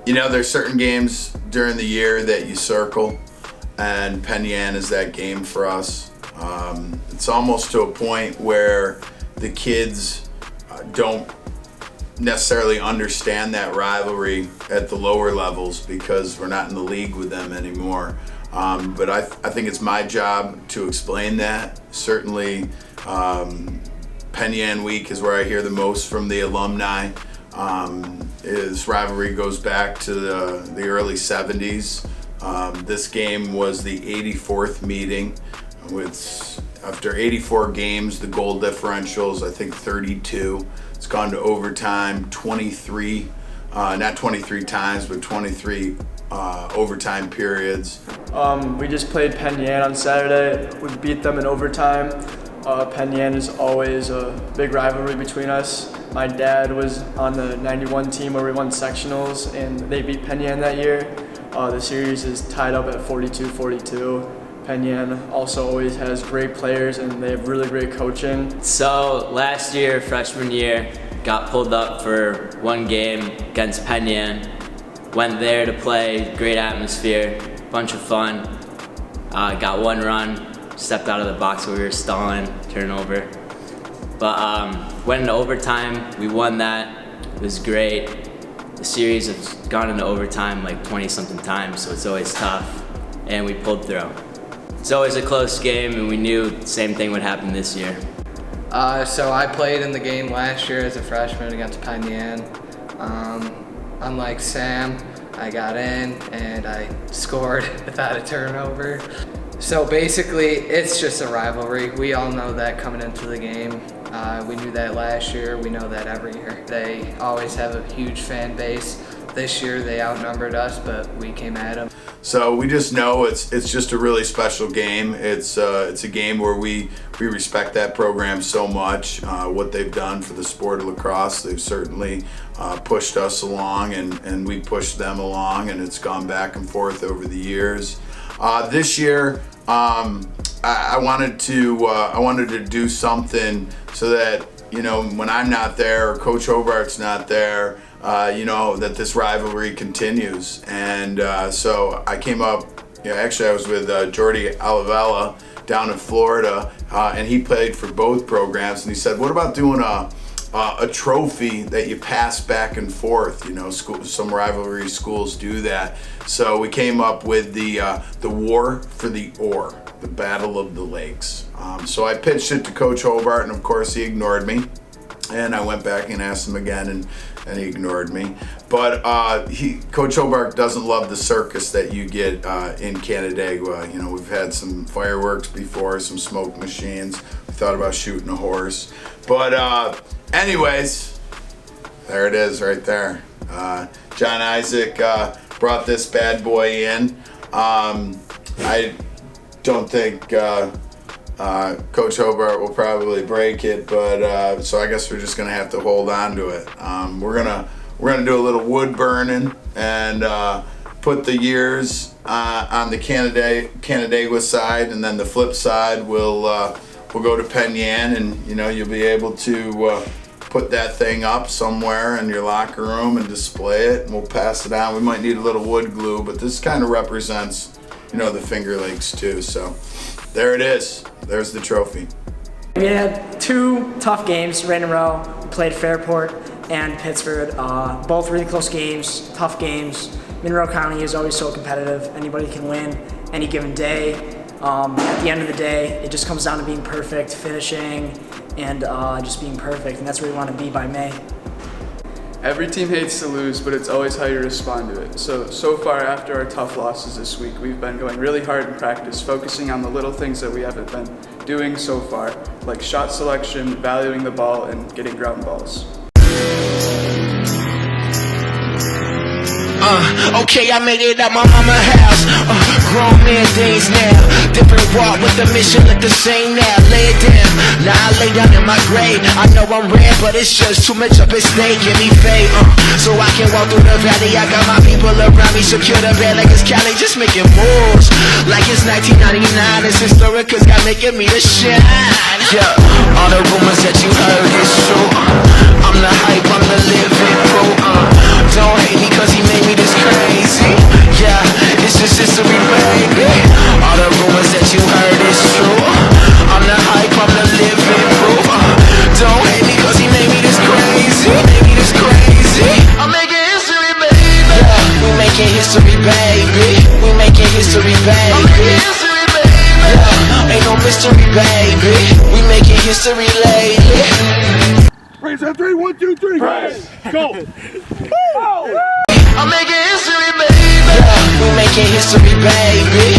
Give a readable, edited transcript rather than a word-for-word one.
You know, there's certain games during the year that you circle, and Penn Yan is that game for us. It's almost to a point where the kids don't necessarily understand that rivalry at the lower levels because we're not in the league with them anymore. But I think it's my job to explain that. Certainly, Penn Yan week is where I hear the most from the alumni. His rivalry goes back to the early 70s. This game was the 84th meeting. After 84 games, the goal differential is, I think, 32. It's gone to overtime 23, not 23 times, but 23 overtime periods. We just played Penn Yan on Saturday. We beat them in overtime. Penn Yan is always a big rivalry between us. My dad was on the 91 team where we won sectionals, and they beat Penn Yan that year. The series is tied up at 42-42. Penn Yan also always has great players, and they have really great coaching. So last year, freshman year, got pulled up for one game against Penn Yan. Went there to play, great atmosphere, bunch of fun. Got one run, stepped out of the box where we were stalling, turnover. But went into overtime, we won that, it was great. The series has gone into overtime like 20-something times, so it's always tough, and we pulled through. It's always a close game, and we knew the same thing would happen this year. So I played in the game last year as a freshman against Penn Yan. Unlike Sam, I got in and I scored without a turnover. So basically, it's just a rivalry. We all know that coming into the game. We knew that last year. We know that every year. They always have a huge fan base. This year they outnumbered us, but we came at them. So we just know it's just a really special game. It's a game where we respect that program so much. What they've done for the sport of lacrosse, they've certainly pushed us along, and we pushed them along, and it's gone back and forth over the years. This year, I wanted to do something so that, you know, when I'm not there or Coach Hobart's not there, you know, that this rivalry continues. And so I came up, actually I was with Jordy Olivella down in Florida, and he played for both programs, and he said, what about doing a trophy that you pass back and forth? You know, some rivalry schools do that. So we came up with the War for the Oar, the Battle of the Lakes. So I pitched it to Coach Hobart, and of course he ignored me. And I went back and asked him again, and he ignored me. But Coach Hobart doesn't love the circus that you get in Canandaigua. You know, we've had some fireworks before, some smoke machines. We thought about shooting a horse. But anyways, there it is right there. John Isaac brought this bad boy in. I don't think Coach Hobart will probably break it, but so I guess we're just gonna have to hold on to it. We're gonna do a little wood burning and put the years on the Canandaigua side, and then the flip side we'll go to Penn Yan, and you know, you'll be able to put that thing up somewhere in your locker room and display it, and we'll pass it on. We might need a little wood glue, but this kind of represents, you know, the Finger Lakes too. So there it is. There's the trophy. We had two tough games right in a row. We played Fairport and Pittsford. Both really close games, tough games. Monroe County is always so competitive. Anybody can win any given day. At the end of the day, it just comes down to being perfect, finishing, and just being perfect. And that's where we want to be by May. Every team hates to lose, but it's always how you respond to it. So far after our tough losses this week, we've been going really hard in practice, focusing on the little things that we haven't been doing so far, like shot selection, valuing the ball, and getting ground balls. Okay, I made it at my mama's house. Grown man days now. Different walk with the mission, look the same now. Lay it down, now I lay down in my grave. I know I'm rare, but it's just too much up at stake. Give me faith, so I can walk through the valley. I got my people around me, secure the bed like it's Cali, just making moves like it's 1999. It's historic, cause God making me to shine. Yeah, all the rumors that you heard is true. I'm the hype, I'm the living proof. Don't hate me cause he made me this history, baby. We making history lately. Praise on 3, 1, 2, 3. Praise. Go. I'm making history, baby. Yeah, we making history, baby.